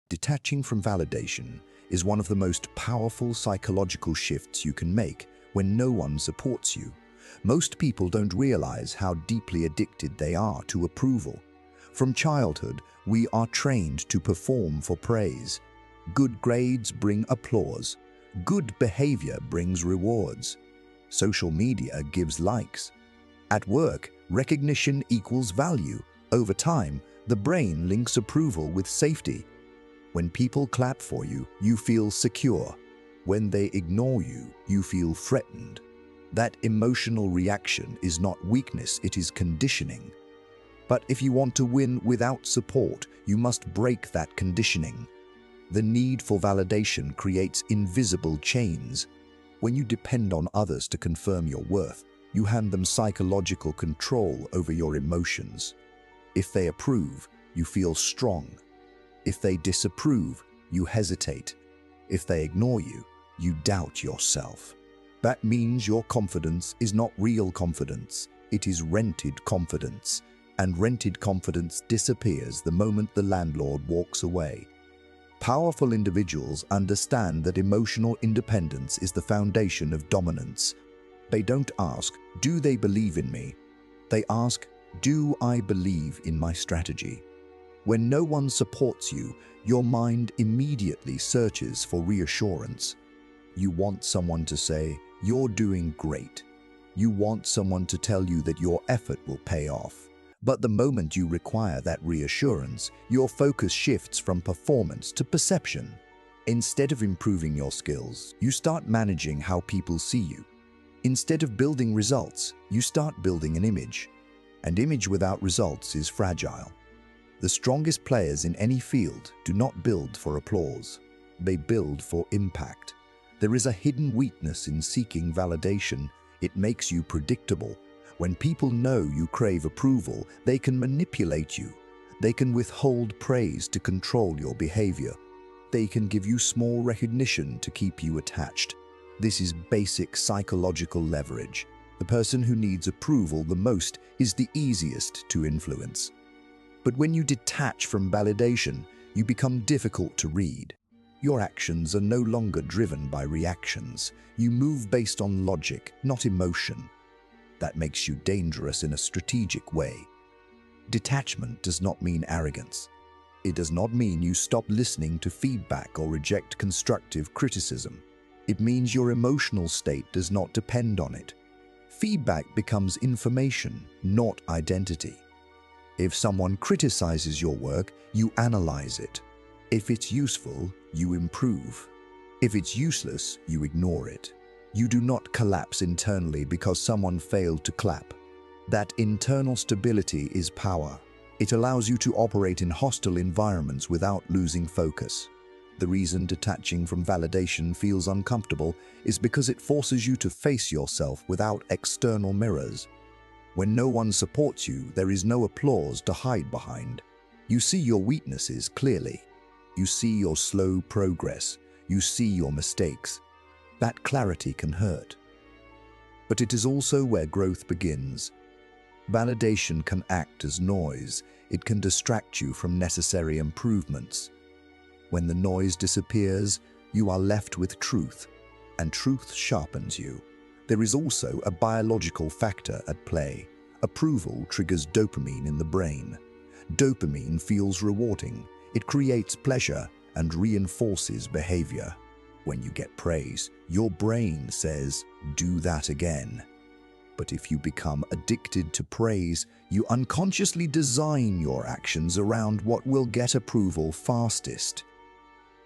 Detaching from validation is one of the most powerful psychological shifts you can make when no one supports you. Most people don't realize how deeply addicted they are to approval. From childhood, we are trained to perform for praise. Good grades bring applause. Good behavior brings rewards. Social media gives likes. At work, recognition equals value. Over time, the brain links approval with safety. When people clap for you, you feel secure. When they ignore you, you feel threatened. That emotional reaction is not weakness, it is conditioning. But if you want to win without support, you must break that conditioning. The need for validation creates invisible chains. When you depend on others to confirm your worth, you hand them psychological control over your emotions. If they approve, you feel strong. If they disapprove, you hesitate. If they ignore you, you doubt yourself. That means your confidence is not real confidence, it is rented confidence. And rented confidence disappears the moment the landlord walks away. Powerful individuals understand that emotional independence is the foundation of dominance. They don't ask, "Do they believe in me?" They ask, "Do I believe in my strategy?" When no one supports you, your mind immediately searches for reassurance. You want someone to say, "You're doing great." You want someone to tell you that your effort will pay off. But the moment you require that reassurance, your focus shifts from performance to perception. Instead of improving your skills, you start managing how people see you. Instead of building results, you start building an image. And image without results is fragile. The strongest players in any field do not build for applause. They build for impact. There is a hidden weakness in seeking validation. It makes you predictable. When people know you crave approval, they can manipulate you. They can withhold praise to control your behavior. They can give you small recognition to keep you attached. This is basic psychological leverage. The person who needs approval the most is the easiest to influence. But when you detach from validation, you become difficult to read. Your actions are no longer driven by reactions. You move based on logic, not emotion. That makes you dangerous in a strategic way. Detachment does not mean arrogance. It does not mean you stop listening to feedback or reject constructive criticism. It means your emotional state does not depend on it. Feedback becomes information, not identity. If someone criticizes your work, you analyze it. If it's useful, you improve. If it's useless, you ignore it. You do not collapse internally because someone failed to clap. That internal stability is power. It allows you to operate in hostile environments without losing focus. The reason detaching from validation feels uncomfortable is because it forces you to face yourself without external mirrors. When no one supports you, there is no applause to hide behind. You see your weaknesses clearly. You see your slow progress. You see your mistakes. That clarity can hurt. But it is also where growth begins. Validation can act as noise. It can distract you from necessary improvements. When the noise disappears, you are left with truth, and truth sharpens you. There is also a biological factor at play. Approval triggers dopamine in the brain. Dopamine feels rewarding. It creates pleasure and reinforces behavior. When you get praise, your brain says, "Do that again." But if you become addicted to praise, you unconsciously design your actions around what will get approval fastest.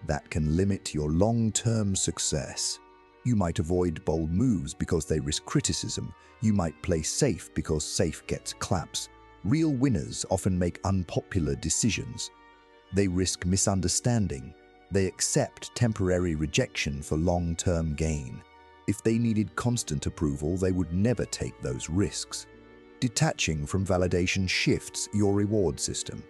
That can limit your long-term success. You might avoid bold moves because they risk criticism. You might play safe because safe gets claps. Real winners often make unpopular decisions. They risk misunderstanding. They accept temporary rejection for long-term gain. If they needed constant approval, they would never take those risks. Detaching from validation shifts your reward system.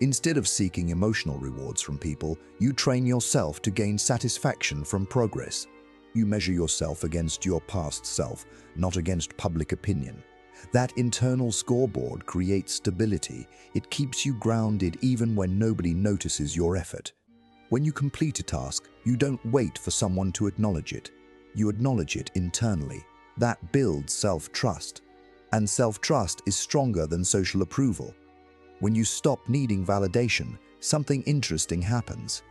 Instead of seeking emotional rewards from people, you train yourself to gain satisfaction from progress. You measure yourself against your past self, not against public opinion. That internal scoreboard creates stability. It keeps you grounded even when nobody notices your effort. When you complete a task, you don't wait for someone to acknowledge it. You acknowledge it internally. That builds self-trust. And self-trust is stronger than social approval. When you stop needing validation, something interesting happens.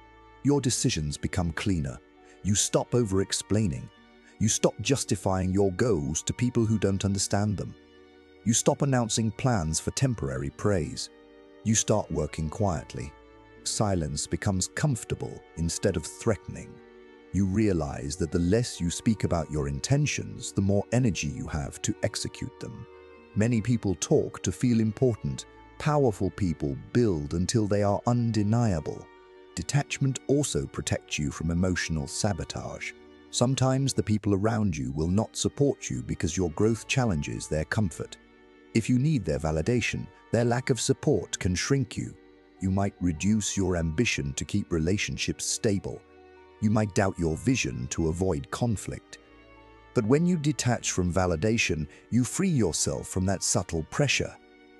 Your decisions become cleaner. You stop over-explaining. You stop justifying your goals to people who don't understand them. You stop announcing plans for temporary praise. You start working quietly. Silence becomes comfortable instead of threatening. You realize that the less you speak about your intentions, the more energy you have to execute them. Many people talk to feel important. Powerful people build until they are undeniable. Detachment also protects you from emotional sabotage. Sometimes the people around you will not support you because your growth challenges their comfort. If you need their validation, their lack of support can shrink you. You might reduce your ambition to keep relationships stable. You might doubt your vision to avoid conflict. But when you detach from validation, you free yourself from that subtle pressure.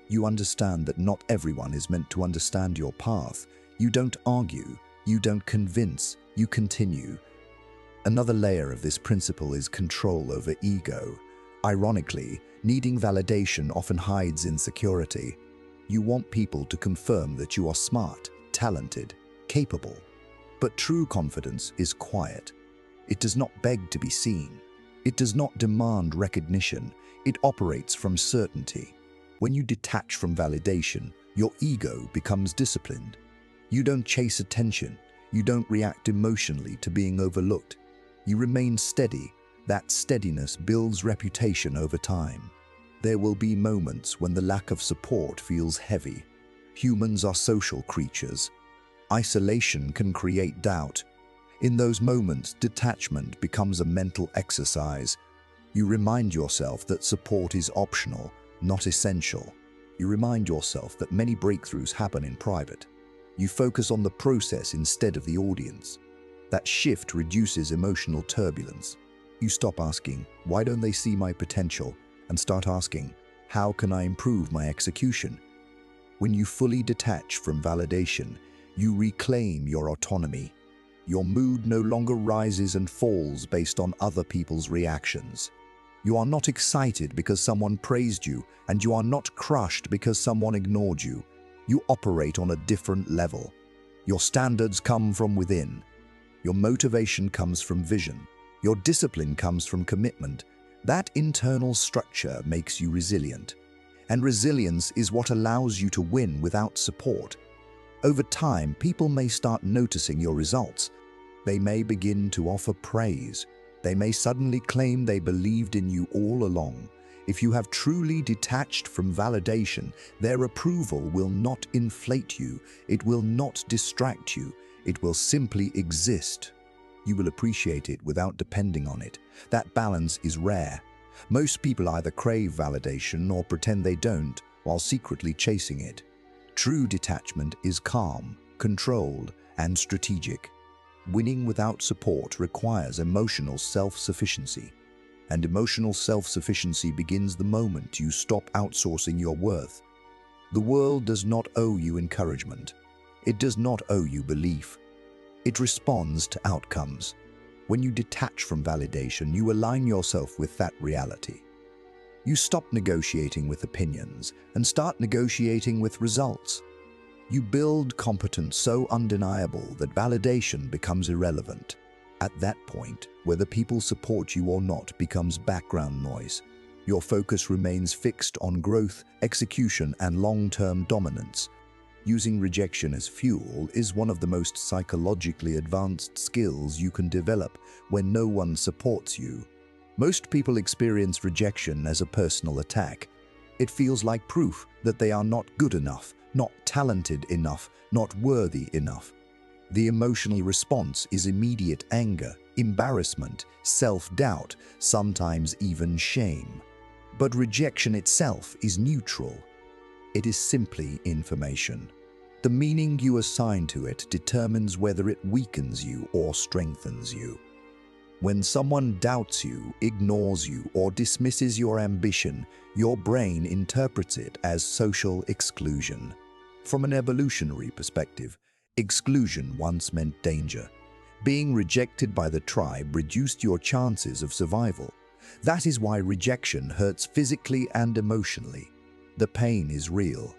You understand that not everyone is meant to understand your path. You don't argue, you don't convince, you continue. Another layer of this principle is control over ego. Ironically, needing validation often hides insecurity. You want people to confirm that you are smart, talented, capable. But true confidence is quiet. It does not beg to be seen. It does not demand recognition. It operates from certainty. When you detach from validation, your ego becomes disciplined. You don't chase attention. You don't react emotionally to being overlooked. You remain steady. That steadiness builds reputation over time. There will be moments when the lack of support feels heavy. Humans are social creatures. Isolation can create doubt. In those moments, detachment becomes a mental exercise. You remind yourself that support is optional, not essential. You remind yourself that many breakthroughs happen in private. You focus on the process instead of the audience. That shift reduces emotional turbulence. You stop asking, "Why don't they see my potential?" and start asking, "How can I improve my execution?" When you fully detach from validation, you reclaim your autonomy. Your mood no longer rises and falls based on other people's reactions. You are not excited because someone praised you, and you are not crushed because someone ignored you. You operate on a different level. Your standards come from within. Your motivation comes from vision. Your discipline comes from commitment. That internal structure makes you resilient. And resilience is what allows you to win without support. Over time, people may start noticing your results. They may begin to offer praise. They may suddenly claim they believed in you all along. If you have truly detached from validation, their approval will not inflate you. It will not distract you. It will simply exist. You will appreciate it without depending on it. That balance is rare. Most people either crave validation or pretend they don't, while secretly chasing it. True detachment is calm, controlled, and strategic. Winning without support requires emotional self-sufficiency. And emotional self-sufficiency begins the moment you stop outsourcing your worth. The world does not owe you encouragement. It does not owe you belief. It responds to outcomes. When you detach from validation, you align yourself with that reality. You stop negotiating with opinions and start negotiating with results. You build competence so undeniable that validation becomes irrelevant. At that point, whether people support you or not becomes background noise. Your focus remains fixed on growth, execution, and long-term dominance. Using rejection as fuel is one of the most psychologically advanced skills you can develop when no one supports you. Most people experience rejection as a personal attack. It feels like proof that they are not good enough, not talented enough, not worthy enough. The emotional response is immediate anger, embarrassment, self-doubt, sometimes even shame. But rejection itself is neutral. It is simply information. The meaning you assign to it determines whether it weakens you or strengthens you. When someone doubts you, ignores you, or dismisses your ambition, your brain interprets it as social exclusion. From an evolutionary perspective, Exclusion once meant danger. Being rejected by the tribe reduced your chances of survival. That is why rejection hurts physically and emotionally. The pain is real.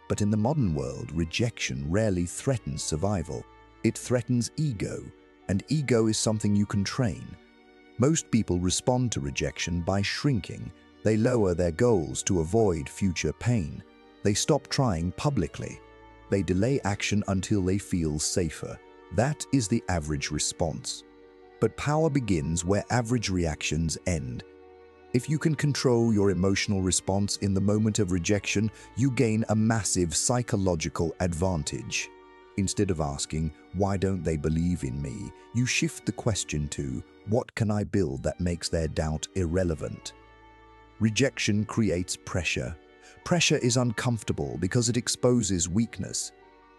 But in the modern world, rejection rarely threatens survival. It threatens ego, and ego is something you can train. Most people respond to rejection by shrinking. They lower their goals to avoid future pain. They stop trying publicly. They delay action until they feel safer. That is the average response. But power begins where average reactions end. If you can control your emotional response in the moment of rejection, you gain a massive psychological advantage. Instead of asking, "Why don't they believe in me?" you shift the question to, "What can I build that makes their doubt irrelevant?" Rejection creates pressure. Pressure is uncomfortable because it exposes weakness.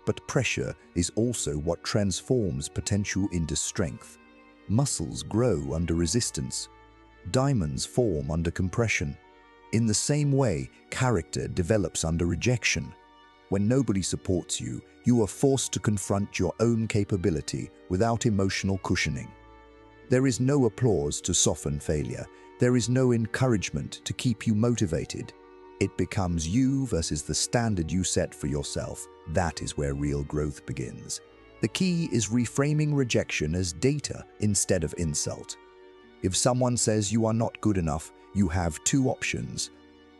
But pressure is also what transforms potential into strength. Muscles grow under resistance. Diamonds form under compression. In the same way, character develops under rejection. When nobody supports you, you are forced to confront your own capability without emotional cushioning. There is no applause to soften failure. There is no encouragement to keep you motivated. It becomes you versus the standard you set for yourself. That is where real growth begins. The key is reframing rejection as data instead of insult. If someone says you are not good enough, you have two options.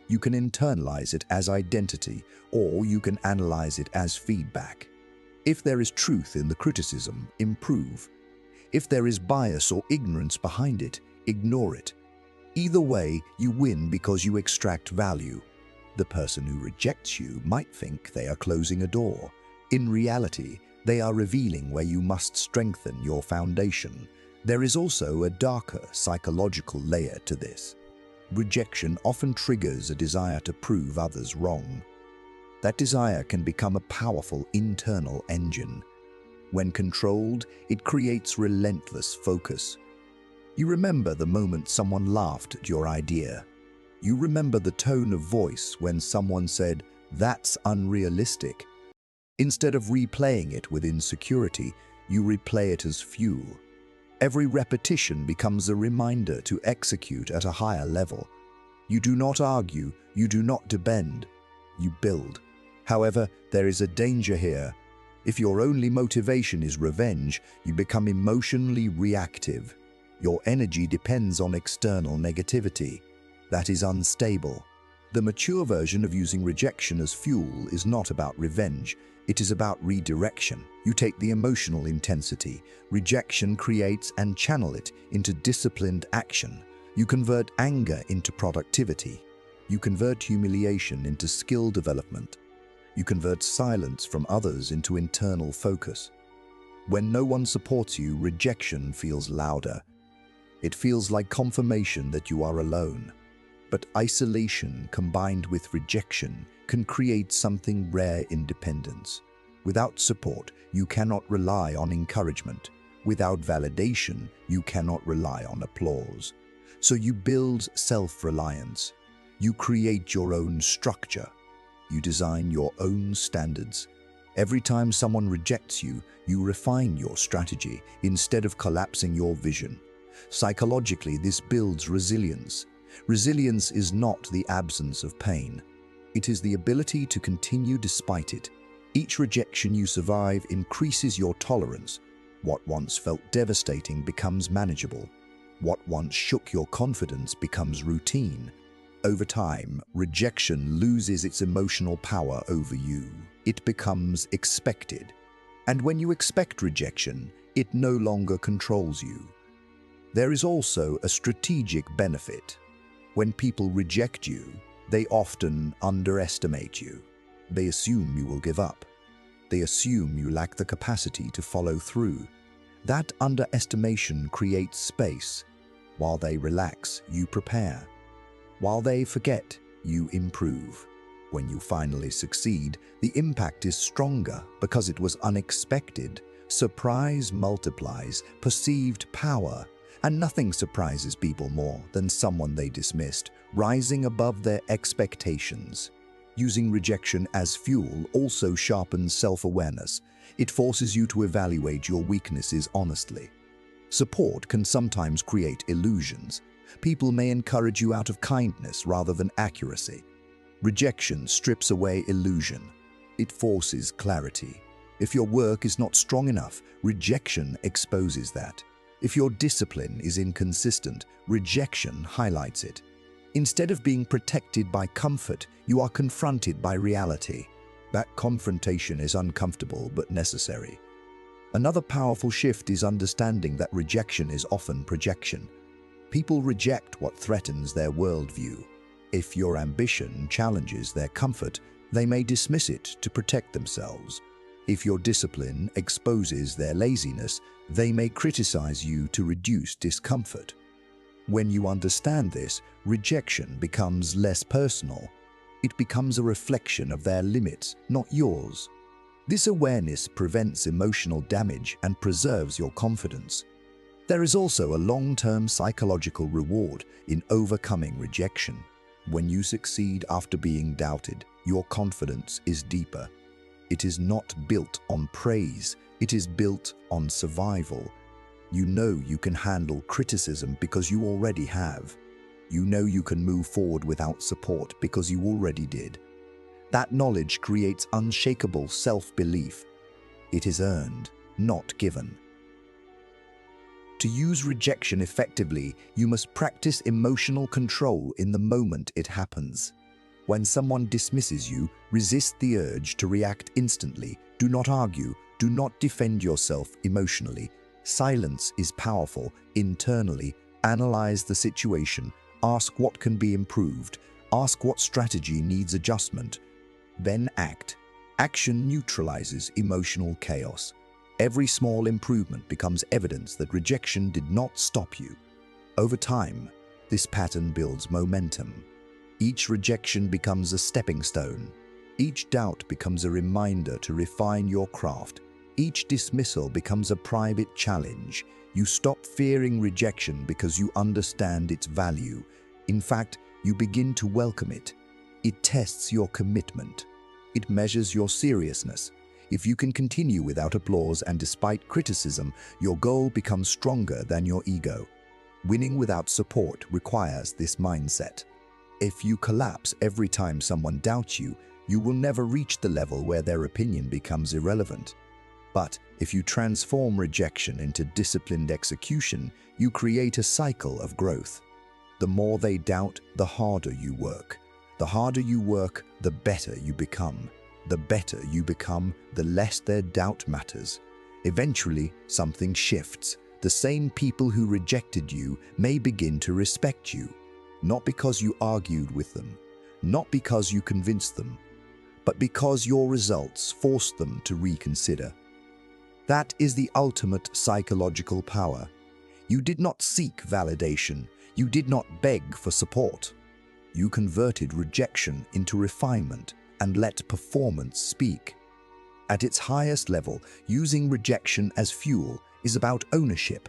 You can internalize it as identity, or you can analyze it as feedback. If there is truth in the criticism, improve. If there is bias or ignorance behind it, ignore it. Either way, you win because you extract value. The person who rejects you might think they are closing a door. In reality, they are revealing where you must strengthen your foundation. There is also a darker psychological layer to this. Rejection often triggers a desire to prove others wrong. That desire can become a powerful internal engine. When controlled, it creates relentless focus. You remember the moment someone laughed at your idea. You remember the tone of voice when someone said, "That's unrealistic." Instead of replaying it with insecurity, you replay it as fuel. Every repetition becomes a reminder to execute at a higher level. You do not argue, you do not debend, you build. However, there is a danger here. If your only motivation is revenge, you become emotionally reactive. Your energy depends on external negativity. That is unstable. The mature version of using rejection as fuel is not about revenge. It is about redirection. You take the emotional intensity rejection creates and channel it into disciplined action. You convert anger into productivity. You convert humiliation into skill development. You convert silence from others into internal focus. When no one supports you, rejection feels louder. It feels like confirmation that you are alone. But isolation combined with rejection can create something rare: independence. Without support, you cannot rely on encouragement. Without validation, you cannot rely on applause. So you build self-reliance. You create your own structure. You design your own standards. Every time someone rejects you, you refine your strategy instead of collapsing your vision. Psychologically, this builds resilience. Resilience is not the absence of pain. It is the ability to continue despite it. Each rejection you survive increases your tolerance. What once felt devastating becomes manageable. What once shook your confidence becomes routine. Over time, rejection loses its emotional power over you. It becomes expected. And when you expect rejection, it no longer controls you. There is also a strategic benefit. When people reject you, they often underestimate you. They assume you will give up. They assume you lack the capacity to follow through. That underestimation creates space. While they relax, you prepare. While they forget, you improve. When you finally succeed, the impact is stronger because it was unexpected. Surprise multiplies perceived power. And nothing surprises people more than someone they dismissed, rising above their expectations. Using rejection as fuel also sharpens self-awareness. It forces you to evaluate your weaknesses honestly. Support can sometimes create illusions. People may encourage you out of kindness rather than accuracy. Rejection strips away illusion. It forces clarity. If your work is not strong enough, rejection exposes that. If your discipline is inconsistent, rejection highlights it. Instead of being protected by comfort, you are confronted by reality. That confrontation is uncomfortable but necessary. Another powerful shift is understanding that rejection is often projection. People reject what threatens their worldview. If your ambition challenges their comfort, they may dismiss it to protect themselves. If your discipline exposes their laziness, they may criticize you to reduce discomfort. When you understand this, rejection becomes less personal. It becomes a reflection of their limits, not yours. This awareness prevents emotional damage and preserves your confidence. There is also a long-term psychological reward in overcoming rejection. When you succeed after being doubted, your confidence is deeper. It is not built on praise, it is built on survival. You know you can handle criticism because you already have. You know you can move forward without support because you already did. That knowledge creates unshakable self-belief. It is earned, not given. To use rejection effectively, you must practice emotional control in the moment it happens. When someone dismisses you, resist the urge to react instantly. Do not argue. Do not defend yourself emotionally. Silence is powerful. Internally, analyze the situation. Ask what can be improved. Ask what strategy needs adjustment. Then act. Action neutralizes emotional chaos. Every small improvement becomes evidence that rejection did not stop you. Over time, this pattern builds momentum. Each rejection becomes a stepping stone. Each doubt becomes a reminder to refine your craft. Each dismissal becomes a private challenge. You stop fearing rejection because you understand its value. In fact, you begin to welcome it. It tests your commitment. It measures your seriousness. If you can continue without applause and despite criticism, your goal becomes stronger than your ego. Winning without support requires this mindset. If you collapse every time someone doubts you, you will never reach the level where their opinion becomes irrelevant. But if you transform rejection into disciplined execution, you create a cycle of growth. The more they doubt, the harder you work. The harder you work, the better you become. The better you become, the less their doubt matters. Eventually, something shifts. The same people who rejected you may begin to respect you. Not because you argued with them, not because you convinced them, but because your results forced them to reconsider. That is the ultimate psychological power. You did not seek validation. You did not beg for support. You converted rejection into refinement and let performance speak. At its highest level, using rejection as fuel is about ownership.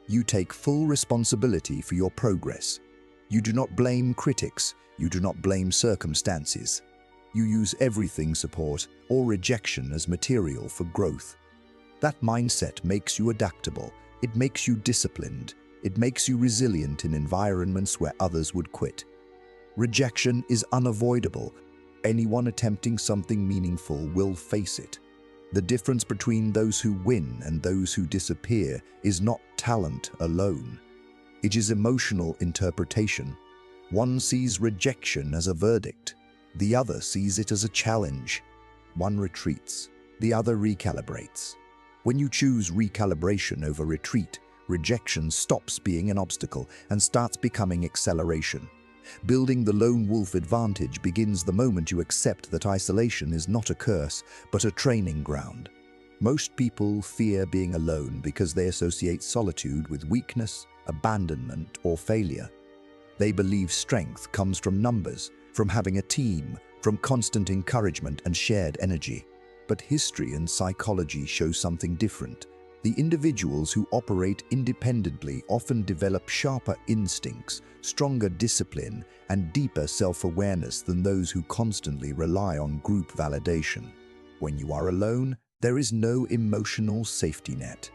You take full responsibility for your progress. You do not blame critics. You do not blame circumstances. You use everything support or rejection as material for growth. That mindset makes you adaptable. It makes you disciplined. It makes you resilient in environments where others would quit. Rejection is unavoidable. Anyone attempting something meaningful will face it. The difference between those who win and those who disappear is not talent alone. It is emotional interpretation. One sees rejection as a verdict. The other sees it as a challenge. One retreats. The other recalibrates. When you choose recalibration over retreat, rejection stops being an obstacle and starts becoming acceleration. Building the lone wolf advantage begins the moment you accept that isolation is not a curse, but a training ground. Most people fear being alone because they associate solitude with weakness, abandonment, or failure. They believe strength comes from numbers, from having a team, from constant encouragement and shared energy. But history and psychology show something different. The individuals who operate independently often develop sharper instincts, stronger discipline, and deeper self-awareness than those who constantly rely on group validation. When you are alone, there is no emotional safety net.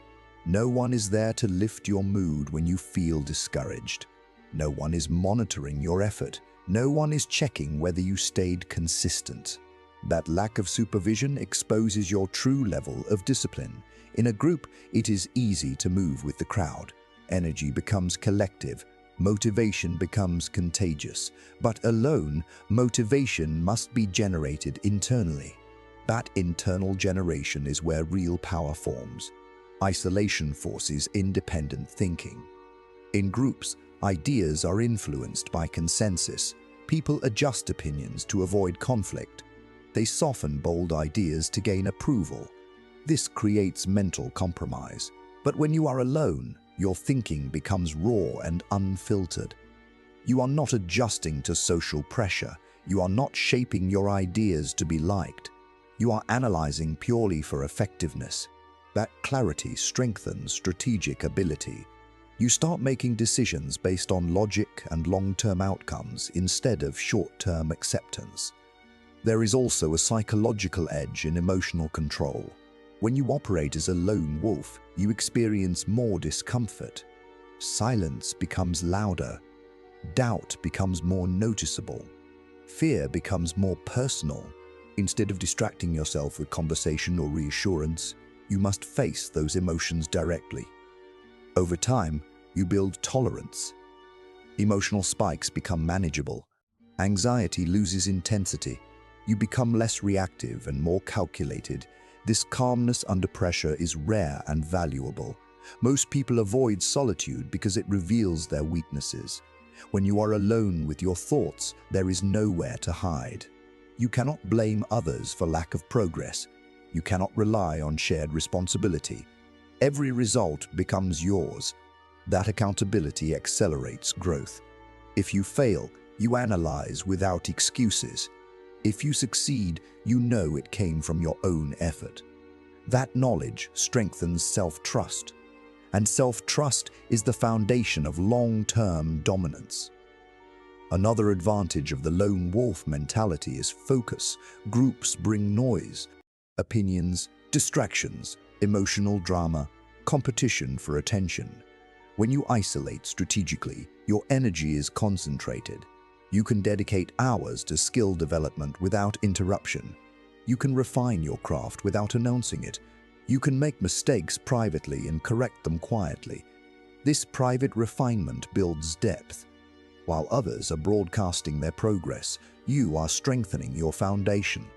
No one is there to lift your mood when you feel discouraged. No one is monitoring your effort. No one is checking whether you stayed consistent. That lack of supervision exposes your true level of discipline. In a group, it is easy to move with the crowd. Energy becomes collective. Motivation becomes contagious. But alone, motivation must be generated internally. That internal generation is where real power forms. Isolation forces independent thinking. In groups, ideas are influenced by consensus. People adjust opinions to avoid conflict. They soften bold ideas to gain approval. This creates mental compromise. But when you are alone, your thinking becomes raw and unfiltered. You are not adjusting to social pressure. You are not shaping your ideas to be liked. You are analyzing purely for effectiveness. That clarity strengthens strategic ability. You start making decisions based on logic and long-term outcomes instead of short-term acceptance. There is also a psychological edge in emotional control. When you operate as a lone wolf, you experience more discomfort. Silence becomes louder. Doubt becomes more noticeable. Fear becomes more personal. Instead of distracting yourself with conversation or reassurance, you must face those emotions directly. Over time, you build tolerance. Emotional spikes become manageable. Anxiety loses intensity. You become less reactive and more calculated. This calmness under pressure is rare and valuable. Most people avoid solitude because it reveals their weaknesses. When you are alone with your thoughts, there is nowhere to hide. You cannot blame others for lack of progress. You cannot rely on shared responsibility. Every result becomes yours. That accountability accelerates growth. If you fail, you analyze without excuses. If you succeed, you know it came from your own effort. That knowledge strengthens self-trust. And self-trust is the foundation of long-term dominance. Another advantage of the lone wolf mentality is focus. Groups bring noise, opinions, distractions, emotional drama, competition for attention. When you isolate strategically, your energy is concentrated. You can dedicate hours to skill development without interruption. You can refine your craft without announcing it. You can make mistakes privately and correct them quietly. This private refinement builds depth. While others are broadcasting their progress, you are strengthening your foundation.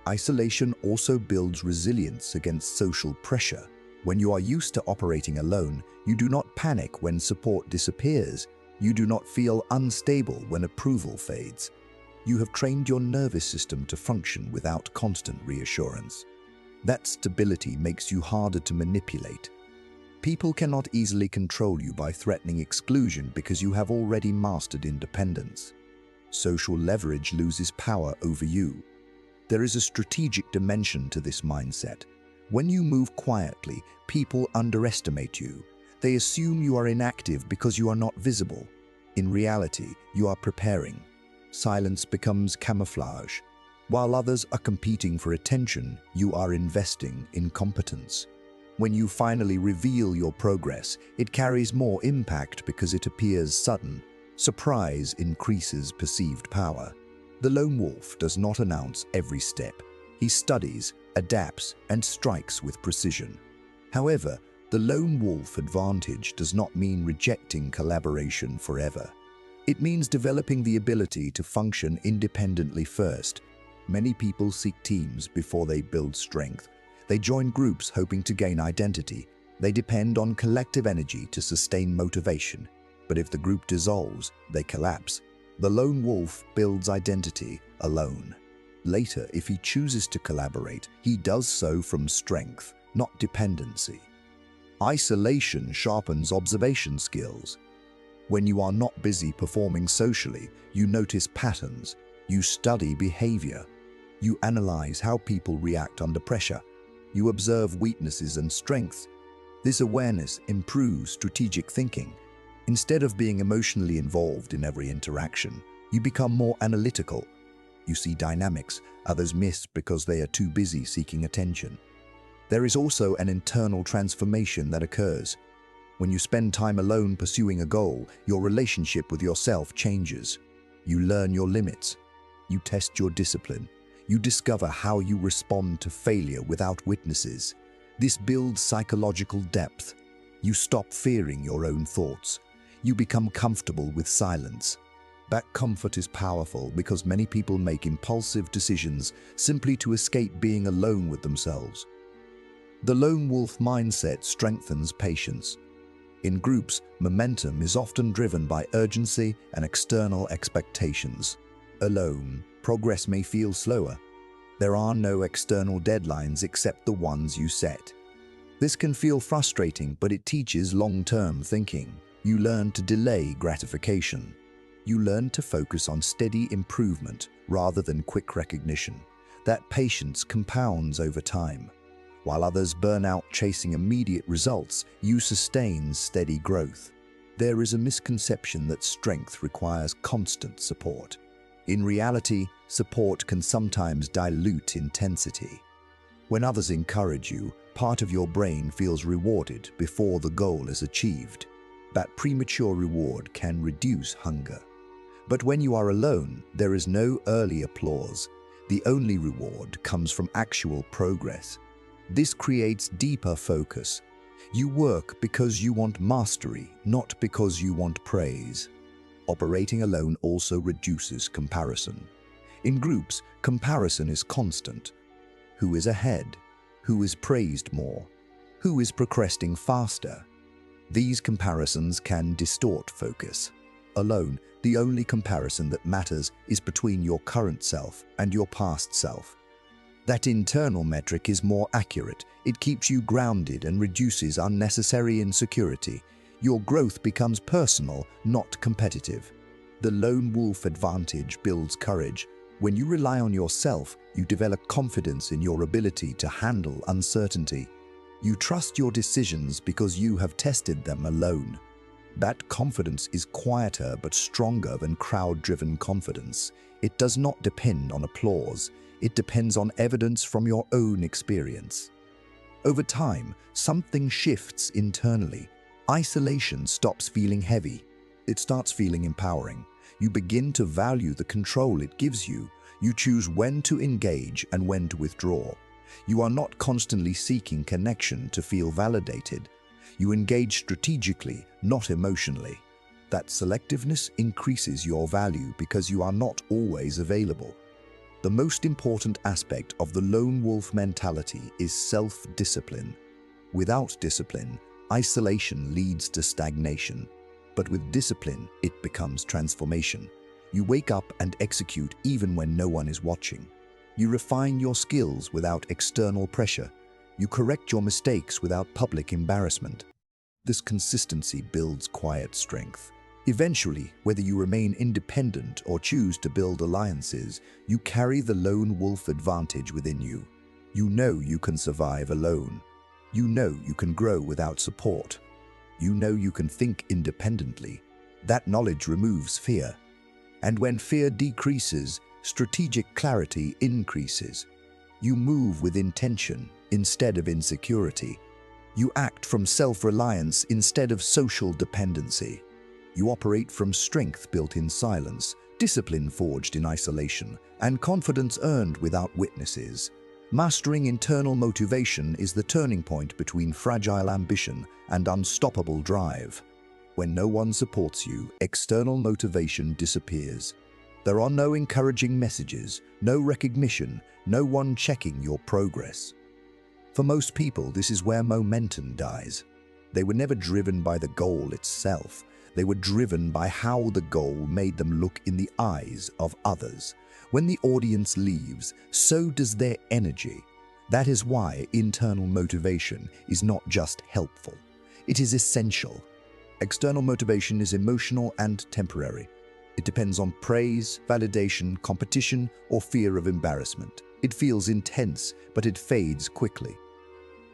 Isolation also builds resilience against social pressure. When you are used to operating alone, you do not panic when support disappears. You do not feel unstable when approval fades. You have trained your nervous system to function without constant reassurance. That stability makes you harder to manipulate. People cannot easily control you by threatening exclusion because you have already mastered independence. Social leverage loses power over you. There is a strategic dimension to this mindset. When you move quietly, people underestimate you. They assume you are inactive because you are not visible. In reality, you are preparing. Silence becomes camouflage. While others are competing for attention, you are investing in competence. When you finally reveal your progress, it carries more impact because it appears sudden. Surprise increases perceived power. The lone wolf does not announce every step. He studies, adapts, and strikes with precision. However, the lone wolf advantage does not mean rejecting collaboration forever. It means developing the ability to function independently first. Many people seek teams before they build strength. They join groups hoping to gain identity. They depend on collective energy to sustain motivation. But if the group dissolves, they collapse. The lone wolf builds identity alone. Later, if he chooses to collaborate, he does so from strength, not dependency. Isolation sharpens observation skills. When you are not busy performing socially, you notice patterns, you study behavior, you analyze how people react under pressure, you observe weaknesses and strengths. This awareness improves strategic thinking. Instead of being emotionally involved in every interaction, you become more analytical. You see dynamics others miss because they are too busy seeking attention. There is also an internal transformation that occurs. When you spend time alone pursuing a goal, your relationship with yourself changes. You learn your limits. You test your discipline. You discover how you respond to failure without witnesses. This builds psychological depth. You stop fearing your own thoughts. You become comfortable with silence. That comfort is powerful because many people make impulsive decisions simply to escape being alone with themselves. The lone wolf mindset strengthens patience. In groups, momentum is often driven by urgency and external expectations. Alone, progress may feel slower. There are no external deadlines except the ones you set. This can feel frustrating, but it teaches long-term thinking. You learn to delay gratification. You learn to focus on steady improvement rather than quick recognition. That patience compounds over time. While others burn out chasing immediate results, you sustain steady growth. There is a misconception that strength requires constant support. In reality, support can sometimes dilute intensity. When others encourage you, part of your brain feels rewarded before the goal is achieved. That premature reward can reduce hunger. But when you are alone, there is no early applause. The only reward comes from actual progress. This creates deeper focus. You work because you want mastery, not because you want praise. Operating alone also reduces comparison. In groups, comparison is constant. Who is ahead? Who is praised more? Who is progressing faster? These comparisons can distort focus. Alone, the only comparison that matters is between your current self and your past self. That internal metric is more accurate. It keeps you grounded and reduces unnecessary insecurity. Your growth becomes personal, not competitive. The lone wolf advantage builds courage. When you rely on yourself, you develop confidence in your ability to handle uncertainty. You trust your decisions because you have tested them alone. That confidence is quieter but stronger than crowd-driven confidence. It does not depend on applause. It depends on evidence from your own experience. Over time, something shifts internally. Isolation stops feeling heavy. It starts feeling empowering. You begin to value the control it gives you. You choose when to engage and when to withdraw. You are not constantly seeking connection to feel validated. You engage strategically, not emotionally. That selectiveness increases your value because you are not always available. The most important aspect of the lone wolf mentality is self-discipline. Without discipline, isolation leads to stagnation. But with discipline, it becomes transformation. You wake up and execute even when no one is watching. You refine your skills without external pressure. You correct your mistakes without public embarrassment. This consistency builds quiet strength. Eventually, whether you remain independent or choose to build alliances, you carry the lone wolf advantage within you. You know you can survive alone. You know you can grow without support. You know you can think independently. That knowledge removes fear. And when fear decreases, strategic clarity increases. You move with intention instead of insecurity. You act from self-reliance instead of social dependency. You operate from strength built in silence, discipline forged in isolation, and confidence earned without witnesses. Mastering internal motivation is the turning point between fragile ambition and unstoppable drive. When no one supports you, external motivation disappears. There are no encouraging messages, no recognition, no one checking your progress. For most people, this is where momentum dies. They were never driven by the goal itself. They were driven by how the goal made them look in the eyes of others. When the audience leaves, so does their energy. That is why internal motivation is not just helpful. It is essential. External motivation is emotional and temporary. It depends on praise, validation, competition, or fear of embarrassment. It feels intense, but it fades quickly.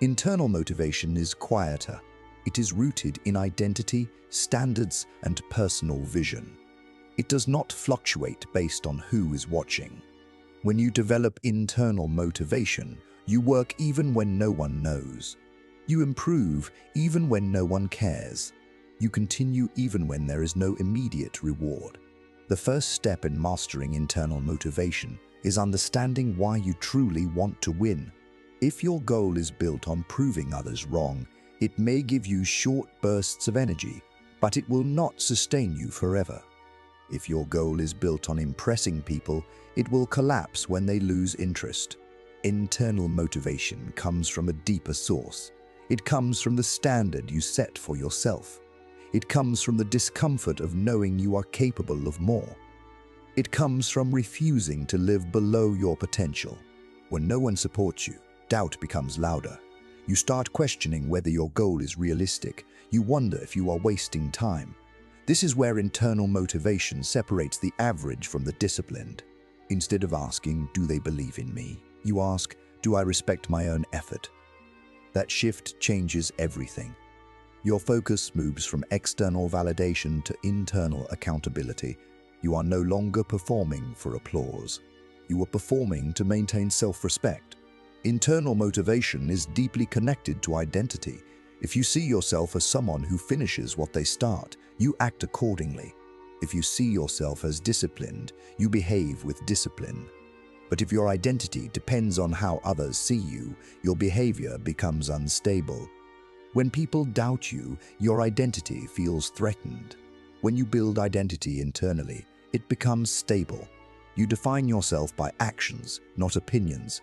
Internal motivation is quieter. It is rooted in identity, standards, and personal vision. It does not fluctuate based on who is watching. When you develop internal motivation, you work even when no one knows. You improve even when no one cares. You continue even when there is no immediate reward. The first step in mastering internal motivation is understanding why you truly want to win. If your goal is built on proving others wrong, it may give you short bursts of energy, but it will not sustain you forever. If your goal is built on impressing people, it will collapse when they lose interest. Internal motivation comes from a deeper source. It comes from the standard you set for yourself. It comes from the discomfort of knowing you are capable of more. It comes from refusing to live below your potential. When no one supports you, doubt becomes louder. You start questioning whether your goal is realistic. You wonder if you are wasting time. This is where internal motivation separates the average from the disciplined. Instead of asking, "Do they believe in me?" you ask, "Do I respect my own effort?" That shift changes everything. Your focus moves from external validation to internal accountability. You are no longer performing for applause. You are performing to maintain self-respect. Internal motivation is deeply connected to identity. If you see yourself as someone who finishes what they start, you act accordingly. If you see yourself as disciplined, you behave with discipline. But if your identity depends on how others see you, your behavior becomes unstable. When people doubt you, your identity feels threatened. When you build identity internally, it becomes stable. You define yourself by actions, not opinions.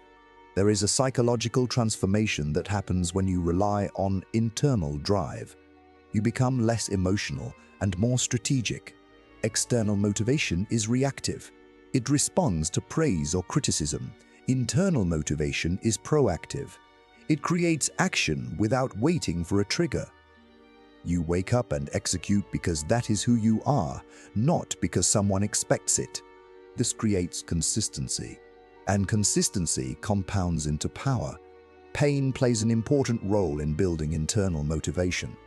There is a psychological transformation that happens when you rely on internal drive. You become less emotional and more strategic. External motivation is reactive. It responds to praise or criticism. Internal motivation is proactive. It creates action without waiting for a trigger. You wake up and execute because that is who you are, not because someone expects it. This creates consistency. And consistency compounds into power. Pain plays an important role in building internal motivation.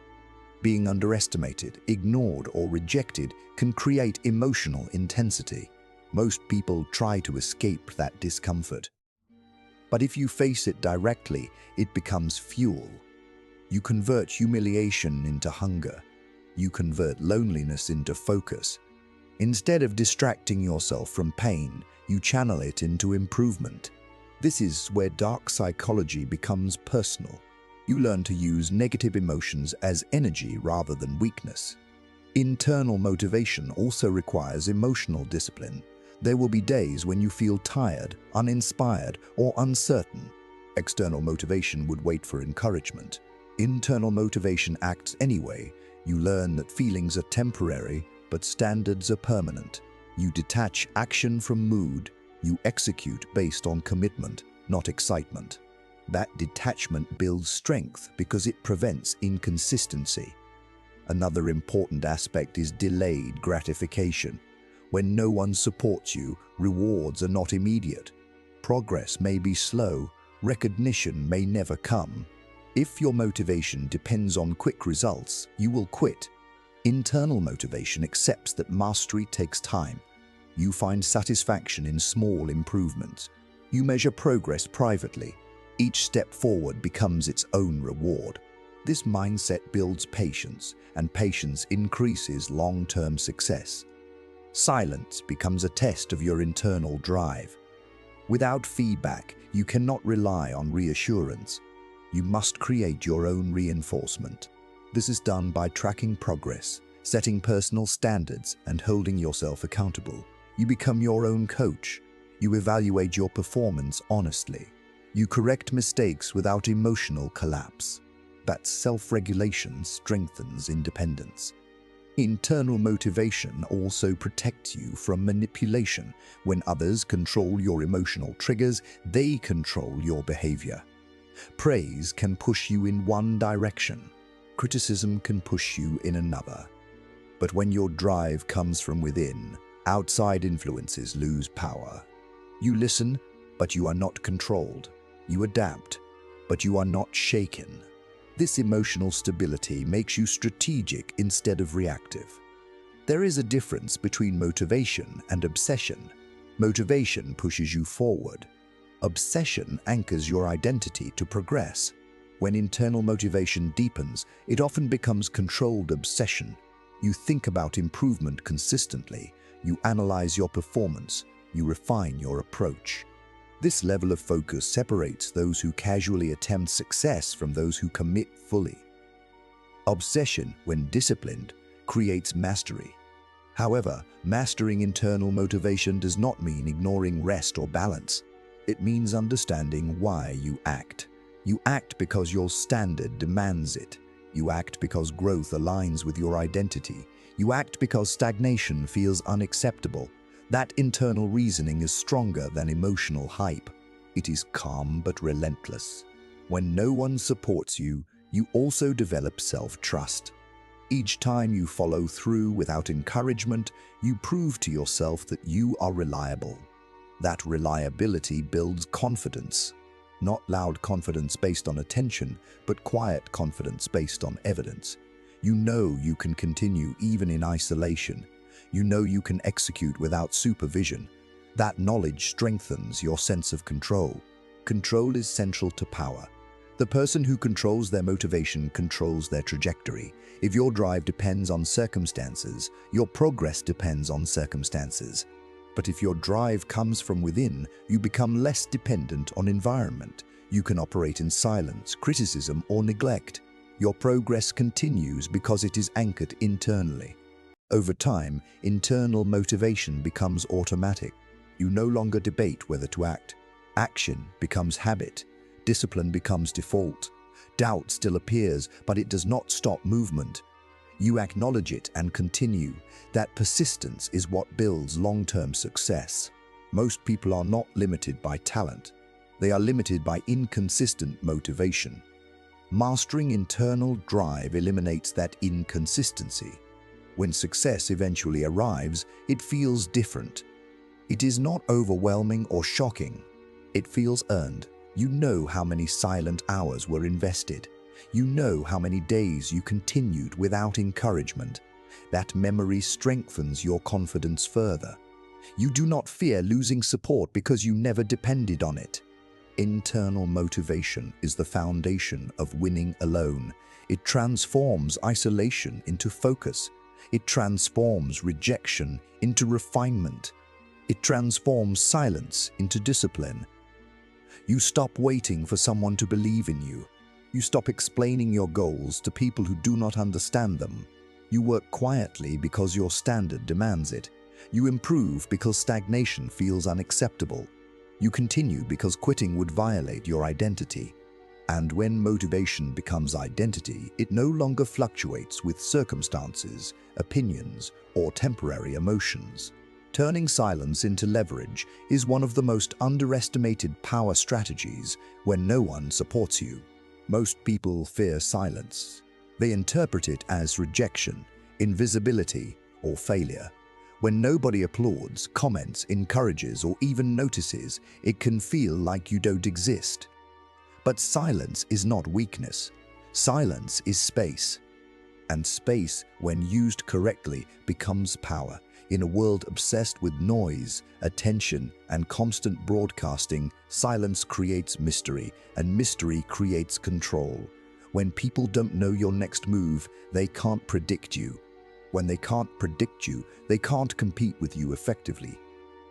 Being underestimated, ignored, or rejected can create emotional intensity. Most people try to escape that discomfort. But if you face it directly, it becomes fuel. You convert humiliation into hunger. You convert loneliness into focus. Instead of distracting yourself from pain, you channel it into improvement. This is where dark psychology becomes personal. You learn to use negative emotions as energy rather than weakness. Internal motivation also requires emotional discipline. There will be days when you feel tired, uninspired, or uncertain. External motivation would wait for encouragement. Internal motivation acts anyway. You learn that feelings are temporary, but standards are permanent. You detach action from mood. You execute based on commitment, not excitement. That detachment builds strength because it prevents inconsistency. Another important aspect is delayed gratification. When no one supports you, rewards are not immediate. Progress may be slow, recognition may never come. If your motivation depends on quick results, you will quit. Internal motivation accepts that mastery takes time. You find satisfaction in small improvements. You measure progress privately. Each step forward becomes its own reward. This mindset builds patience, and patience increases long-term success. Silence becomes a test of your internal drive. Without feedback, you cannot rely on reassurance. You must create your own reinforcement. This is done by tracking progress, setting personal standards, and holding yourself accountable. You become your own coach. You evaluate your performance honestly. You correct mistakes without emotional collapse. That self-regulation strengthens independence. Internal motivation also protects you from manipulation. When others control your emotional triggers, they control your behavior. Praise can push you in one direction. Criticism can push you in another. But when your drive comes from within, outside influences lose power. You listen, but you are not controlled. You adapt, but you are not shaken. This emotional stability makes you strategic instead of reactive. There is a difference between motivation and obsession. Motivation pushes you forward. Obsession anchors your identity to progress. When internal motivation deepens, it often becomes controlled obsession. You think about improvement consistently, you analyze your performance, you refine your approach. This level of focus separates those who casually attempt success from those who commit fully. Obsession, when disciplined, creates mastery. However, mastering internal motivation does not mean ignoring rest or balance. It means understanding why you act. You act because your standard demands it. You act because growth aligns with your identity. You act because stagnation feels unacceptable. That internal reasoning is stronger than emotional hype. It is calm but relentless. When no one supports you, you also develop self-trust. Each time you follow through without encouragement, you prove to yourself that you are reliable. That reliability builds confidence. Not loud confidence based on attention, but quiet confidence based on evidence. You know you can continue even in isolation. You know you can execute without supervision. That knowledge strengthens your sense of control. Control is central to power. The person who controls their motivation controls their trajectory. If your drive depends on circumstances, your progress depends on circumstances. But if your drive comes from within, you become less dependent on environment. You can operate in silence, criticism, or neglect. Your progress continues because it is anchored internally. Over time, internal motivation becomes automatic. You no longer debate whether to act. Action becomes habit. Discipline becomes default. Doubt still appears, but it does not stop movement. You acknowledge it and continue. That persistence is what builds long-term success. Most people are not limited by talent. They are limited by inconsistent motivation. Mastering internal drive eliminates that inconsistency. When success eventually arrives, it feels different. It is not overwhelming or shocking. It feels earned. You know how many silent hours were invested. You know how many days you continued without encouragement. That memory strengthens your confidence further. You do not fear losing support because you never depended on it. Internal motivation is the foundation of winning alone. It transforms isolation into focus. It transforms rejection into refinement. It transforms silence into discipline. You stop waiting for someone to believe in you. You stop explaining your goals to people who do not understand them. You work quietly because your standard demands it. You improve because stagnation feels unacceptable. You continue because quitting would violate your identity. And when motivation becomes identity, it no longer fluctuates with circumstances, opinions, or temporary emotions. Turning silence into leverage is one of the most underestimated power strategies when no one supports you. Most people fear silence. They interpret it as rejection, invisibility, or failure. When nobody applauds, comments, encourages, or even notices, it can feel like you don't exist. But silence is not weakness. Silence is space. And space, when used correctly, becomes power. In a world obsessed with noise, attention, and constant broadcasting, silence creates mystery, and mystery creates control. When people don't know your next move, they can't predict you. When they can't predict you, they can't compete with you effectively.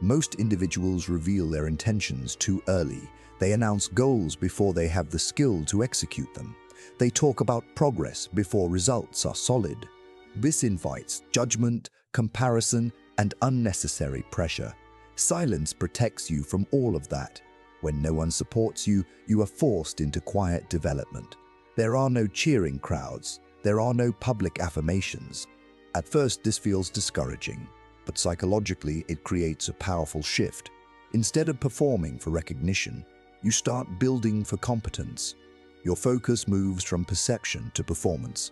Most individuals reveal their intentions too early. They announce goals before they have the skill to execute them. They talk about progress before results are solid. This invites judgment, comparison, and unnecessary pressure. Silence protects you from all of that. When no one supports you, you are forced into quiet development. There are no cheering crowds. There are no public affirmations. At first, this feels discouraging, but psychologically, it creates a powerful shift. Instead of performing for recognition, you start building for competence. Your focus moves from perception to performance.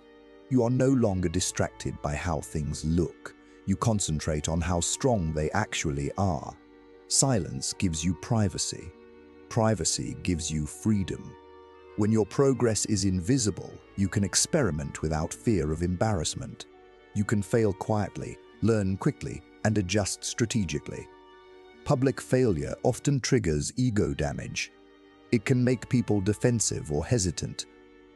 You are no longer distracted by how things look. You concentrate on how strong they actually are. Silence gives you privacy. Privacy gives you freedom. When your progress is invisible, you can experiment without fear of embarrassment. You can fail quietly, learn quickly, and adjust strategically. Public failure often triggers ego damage. It can make people defensive or hesitant.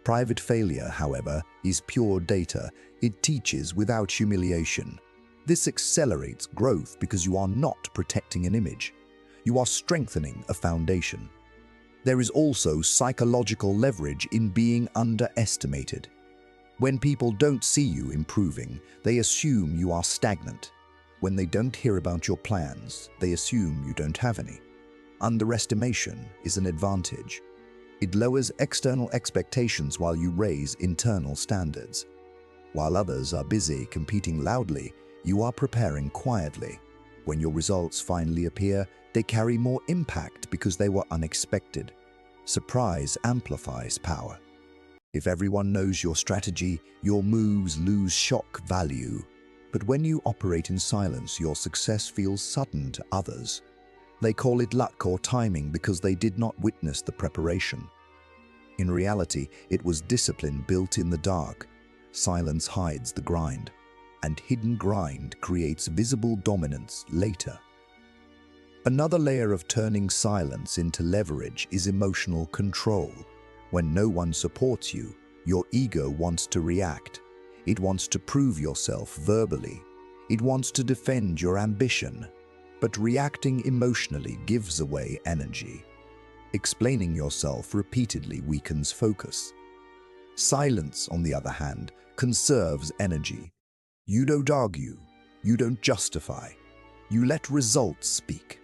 Private failure, however, is pure data. It teaches without humiliation. This accelerates growth because you are not protecting an image. You are strengthening a foundation. There is also psychological leverage in being underestimated. When people don't see you improving, they assume you are stagnant. When they don't hear about your plans, they assume you don't have any. Underestimation is an advantage. It lowers external expectations while you raise internal standards. While others are busy competing loudly, you are preparing quietly. When your results finally appear, they carry more impact because they were unexpected. Surprise amplifies power. If everyone knows your strategy, your moves lose shock value. But when you operate in silence, your success feels sudden to others. They call it luck or timing because they did not witness the preparation. In reality, it was discipline built in the dark. Silence hides the grind, and hidden grind creates visible dominance later. Another layer of turning silence into leverage is emotional control. When no one supports you, your ego wants to react. It wants to prove yourself verbally. It wants to defend your ambition. But reacting emotionally gives away energy. Explaining yourself repeatedly weakens focus. Silence, on the other hand, conserves energy. You don't argue. You don't justify. You let results speak.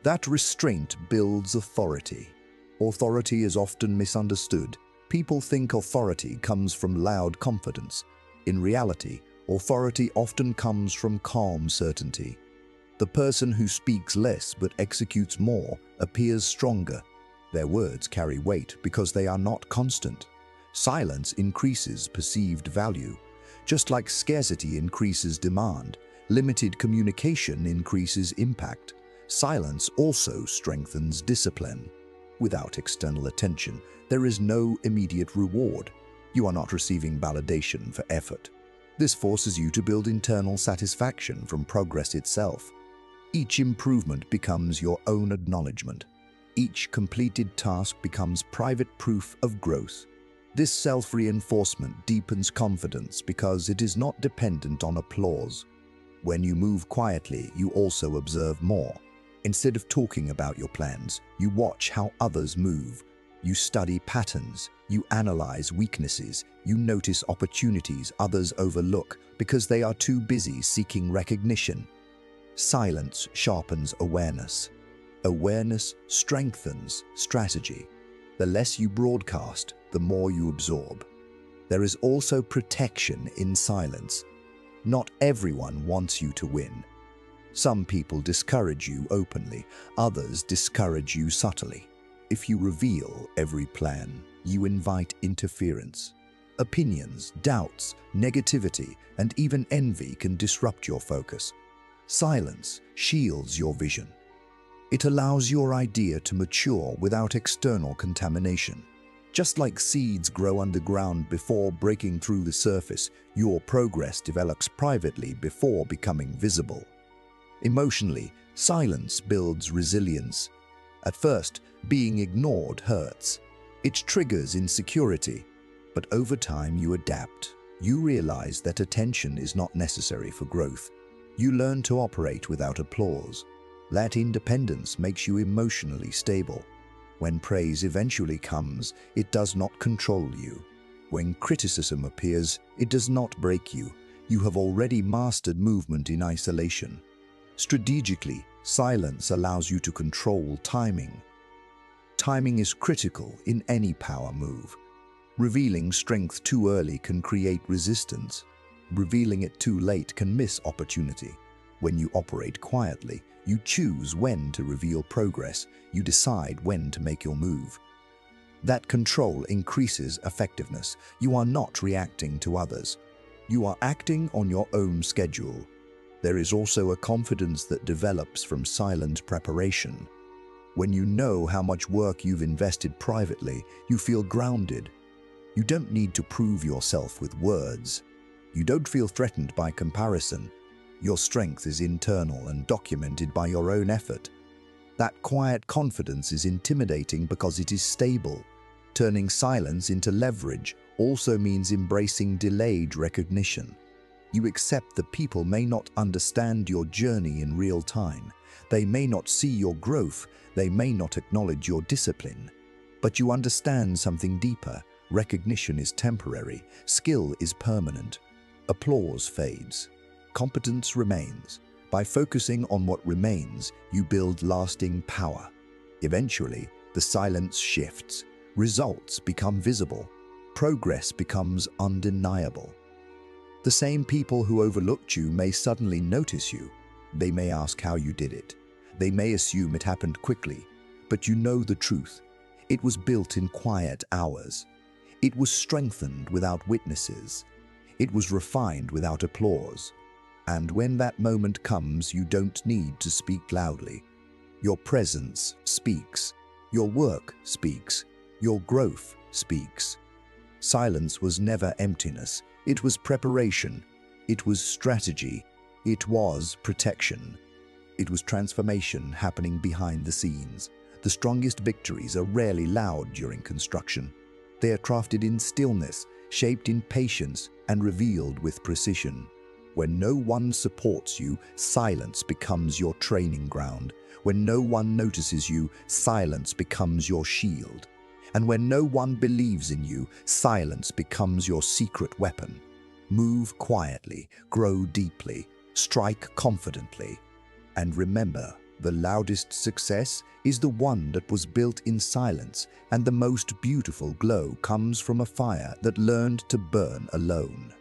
That restraint builds authority. Authority is often misunderstood. People think authority comes from loud confidence. In reality, authority often comes from calm certainty. The person who speaks less but executes more appears stronger. Their words carry weight because they are not constant. Silence increases perceived value. Just like scarcity increases demand, limited communication increases impact. Silence also strengthens discipline. Without external attention, there is no immediate reward. You are not receiving validation for effort. This forces you to build internal satisfaction from progress itself. Each improvement becomes your own acknowledgement. Each completed task becomes private proof of growth. This self-reinforcement deepens confidence because it is not dependent on applause. When you move quietly, you also observe more. Instead of talking about your plans, you watch how others move. You study patterns, you analyze weaknesses, you notice opportunities others overlook because they are too busy seeking recognition. Silence sharpens awareness. Awareness strengthens strategy. The less you broadcast, the more you absorb. There is also protection in silence. Not everyone wants you to win. Some people discourage you openly, others discourage you subtly. If you reveal every plan, you invite interference. Opinions, doubts, negativity, and even envy can disrupt your focus. Silence shields your vision. It allows your idea to mature without external contamination. Just like seeds grow underground before breaking through the surface, your progress develops privately before becoming visible. Emotionally, silence builds resilience. At first, being ignored hurts. It triggers insecurity. But over time, you adapt. You realize that attention is not necessary for growth. You learn to operate without applause. That independence makes you emotionally stable. When praise eventually comes, it does not control you. When criticism appears, it does not break you. You have already mastered movement in isolation. Strategically, silence allows you to control timing. Timing is critical in any power move. Revealing strength too early can create resistance. Revealing it too late can miss opportunity. When you operate quietly, you choose when to reveal progress. You decide when to make your move. That control increases effectiveness. You are not reacting to others. You are acting on your own schedule. There is also a confidence that develops from silent preparation. When you know how much work you've invested privately, you feel grounded. You don't need to prove yourself with words. You don't feel threatened by comparison. Your strength is internal and documented by your own effort. That quiet confidence is intimidating because it is stable. Turning silence into leverage also means embracing delayed recognition. You accept that people may not understand your journey in real time. They may not see your growth. They may not acknowledge your discipline. But you understand something deeper. Recognition is temporary. Skill is permanent. Applause fades. Competence remains. By focusing on what remains, you build lasting power. Eventually, the silence shifts. Results become visible. Progress becomes undeniable. The same people who overlooked you may suddenly notice you. They may ask how you did it. They may assume it happened quickly. But you know the truth. It was built in quiet hours. It was strengthened without witnesses. It was refined without applause. And when that moment comes, you don't need to speak loudly. Your presence speaks. Your work speaks. Your growth speaks. Silence was never emptiness. It was preparation. It was strategy. It was protection. It was transformation happening behind the scenes. The strongest victories are rarely loud during construction. They are crafted in stillness, shaped in patience, and revealed with precision. When no one supports you, silence becomes your training ground. When no one notices you, silence becomes your shield. And when no one believes in you, silence becomes your secret weapon. Move quietly, grow deeply, strike confidently. And remember, the loudest success is the one that was built in silence, and the most beautiful glow comes from a fire that learned to burn alone.